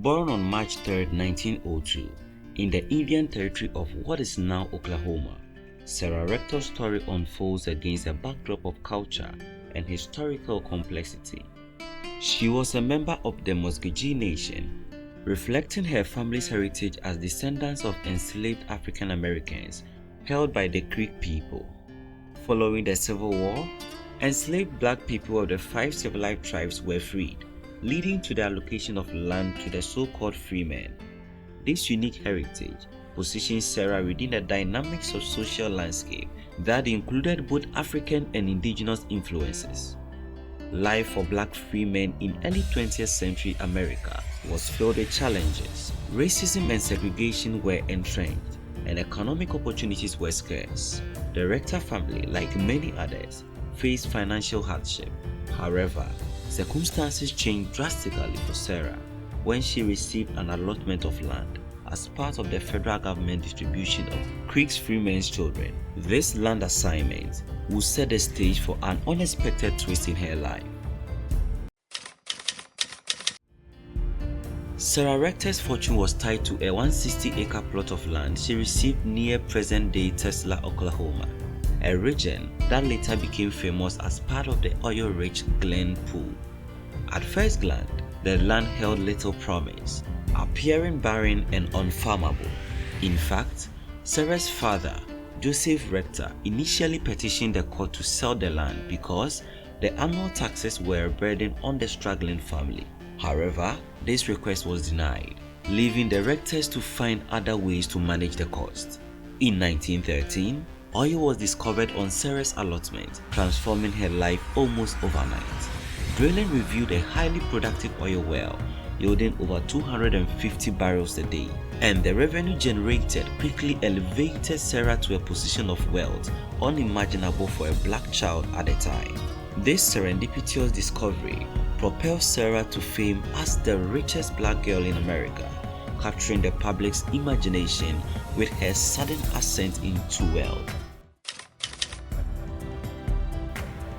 Born on March 3, 1902, in the Indian Territory of what is now Oklahoma, Sarah Rector's story unfolds against a backdrop of culture and historical complexity. She was a member of the Muscogee Nation, reflecting her family's heritage as descendants of enslaved African Americans held by the Creek people. Following the Civil War, enslaved black people of the 5 civilized tribes were freed, leading to the allocation of land to the so-called freemen. This unique heritage positions Sarah within the dynamics of social landscape that included both African and indigenous influences. Life for black freemen in early 20th century America was filled with challenges. Racism and segregation were entrenched, and economic opportunities were scarce. The Rector family, like many others, faced financial hardship. However, circumstances changed drastically for Sarah when she received an allotment of land as part of the federal government distribution of Creek's freemen's children. This land assignment would set the stage for an unexpected twist in her life. Sarah Rector's fortune was tied to a 160-acre plot of land she received near present-day Tulsa, Oklahoma, a region that later became famous as part of the oil-rich Glen Pool. At first glance, the land held little promise, appearing barren and unfarmable. In fact, Sarah's father, Joseph Rector, initially petitioned the court to sell the land because the annual taxes were a burden on the struggling family. However, this request was denied, leaving the Rectors to find other ways to manage the cost. In 1913, oil was discovered on Sarah's allotment, transforming her life almost overnight. Drilling revealed a highly productive oil well, yielding over 250 barrels a day, and the revenue generated quickly elevated Sarah to a position of wealth unimaginable for a black child at the time. This serendipitous discovery propelled Sarah to fame as the richest black girl in America, capturing the public's imagination with her sudden ascent into wealth.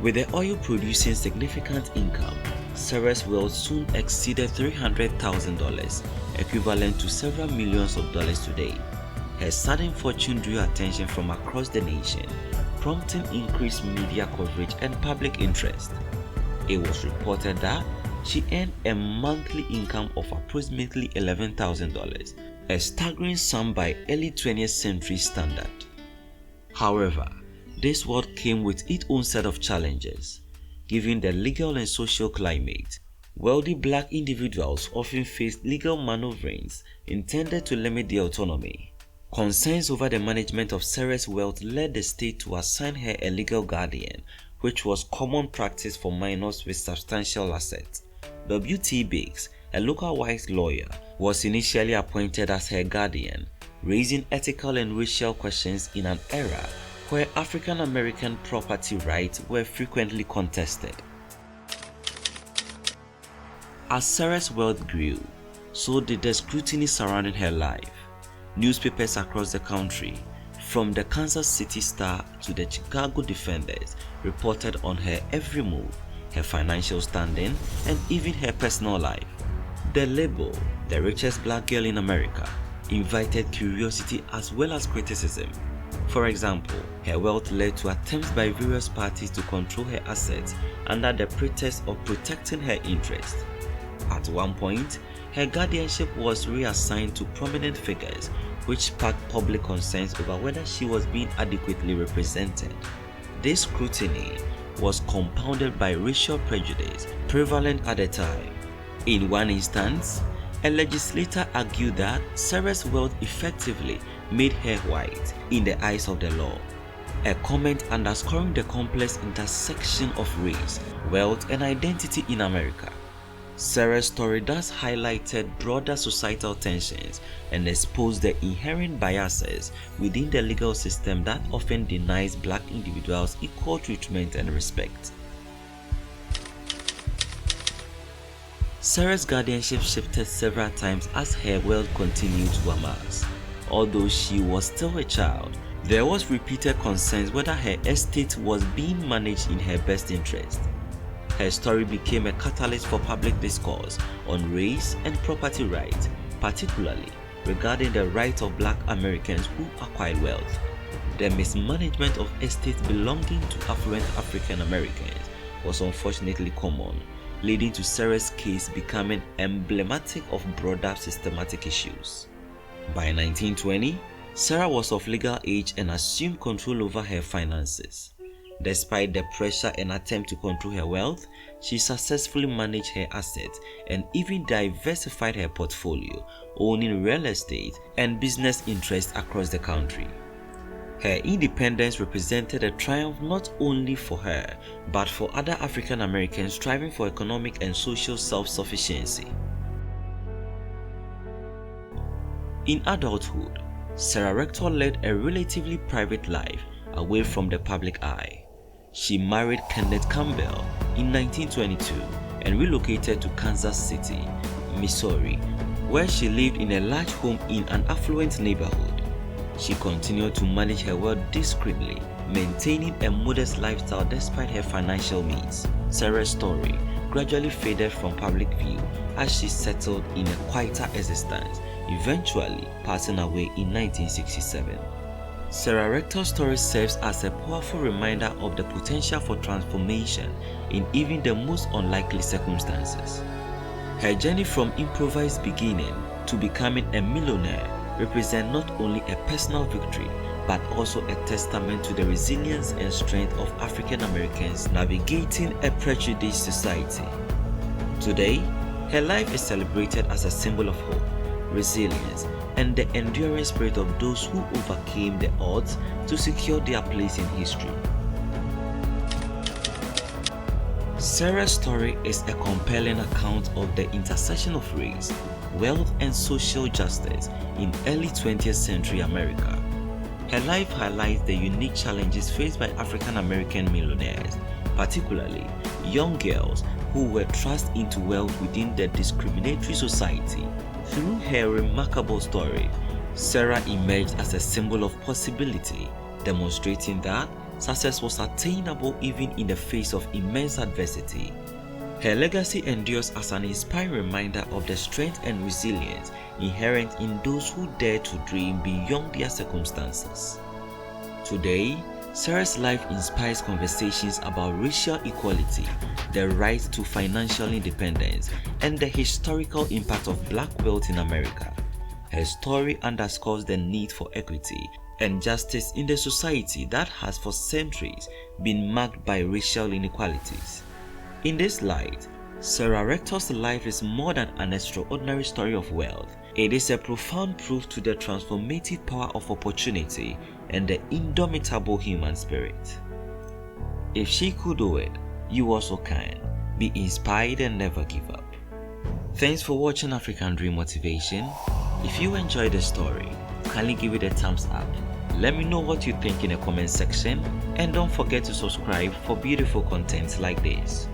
With the oil producing significant income, Sarah's wealth soon exceeded $300,000, equivalent to several millions of dollars today. Her sudden fortune drew attention from across the nation, prompting increased media coverage and public interest. It was reported that she earned a monthly income of approximately $11,000, a staggering sum by early 20th century standard. However, this world came with its own set of challenges. Given the legal and social climate, wealthy black individuals often faced legal maneuverings intended to limit their autonomy. Concerns over the management of Sarah's wealth led the state to assign her a legal guardian, which was common practice for minors with substantial assets. W.T. Biggs, a local white lawyer, was initially appointed as her guardian, raising ethical and racial questions in an era where African American property rights were frequently contested. As Sarah's wealth grew, so did the scrutiny surrounding her life. Newspapers across the country, from the Kansas City Star to the Chicago Defenders, reported on her every move, her financial standing, and even her personal life. The label, the richest black girl in America, invited curiosity as well as criticism. For example, her wealth led to attempts by various parties to control her assets under the pretext of protecting her interests. At one point, her guardianship was reassigned to prominent figures, which sparked public concerns over whether she was being adequately represented. This scrutiny was compounded by racial prejudice prevalent at the time. In one instance, a legislator argued that Sarah's wealth effectively made her white in the eyes of the law, a comment underscoring the complex intersection of race, wealth, and identity in America. Sarah's story thus highlighted broader societal tensions and exposed the inherent biases within the legal system that often denies black individuals equal treatment and respect. Sarah's guardianship shifted several times as her wealth continued to amass. Although she was still a child, there was repeated concerns whether her estate was being managed in her best interest. Her story became a catalyst for public discourse on race and property rights, particularly regarding the rights of Black Americans who acquired wealth. The mismanagement of estates belonging to affluent African Americans was unfortunately common, leading to Sarah's case becoming emblematic of broader systematic issues. By 1920, Sarah was of legal age and assumed control over her finances. Despite the pressure and attempt to control her wealth, she successfully managed her assets and even diversified her portfolio, owning real estate and business interests across the country. Her independence represented a triumph not only for her, but for other African Americans striving for economic and social self-sufficiency. In adulthood, Sarah Rector led a relatively private life away from the public eye. She married Kenneth Campbell in 1922 and relocated to Kansas City, Missouri, where she lived in a large home in an affluent neighborhood. She continued to manage her wealth discreetly, maintaining a modest lifestyle despite her financial needs. Sarah's story gradually faded from public view as she settled in a quieter existence, eventually passing away in 1967. Sarah Rector's story serves as a powerful reminder of the potential for transformation in even the most unlikely circumstances. Her journey from improvised beginning to becoming a millionaire represent not only a personal victory but also a testament to the resilience and strength of African Americans navigating a prejudiced society. Today, her life is celebrated as a symbol of hope, resilience, and the enduring spirit of those who overcame the odds to secure their place in history. Sarah's story is a compelling account of the intersection of race, wealth, and social justice in early 20th century America. Her life highlights the unique challenges faced by African American millionaires, particularly young girls who were thrust into wealth within the discriminatory society. Through her remarkable story, Sarah emerged as a symbol of possibility, demonstrating that success was attainable even in the face of immense adversity. Her legacy endures as an inspiring reminder of the strength and resilience inherent in those who dare to dream beyond their circumstances. Today, Sarah's life inspires conversations about racial equality, the right to financial independence, and the historical impact of Black wealth in America. Her story underscores the need for equity and justice in the society that has for centuries been marked by racial inequalities. In this light, Sarah Rector's life is more than an extraordinary story of wealth. It is a profound proof to the transformative power of opportunity and the indomitable human spirit. If she could do it, you also can. Be inspired and never give up. Thanks for watching African Dream Motivation. If you enjoyed the story, kindly give it a thumbs up. Let me know what you think in the comment section, and don't forget to subscribe for beautiful content like this.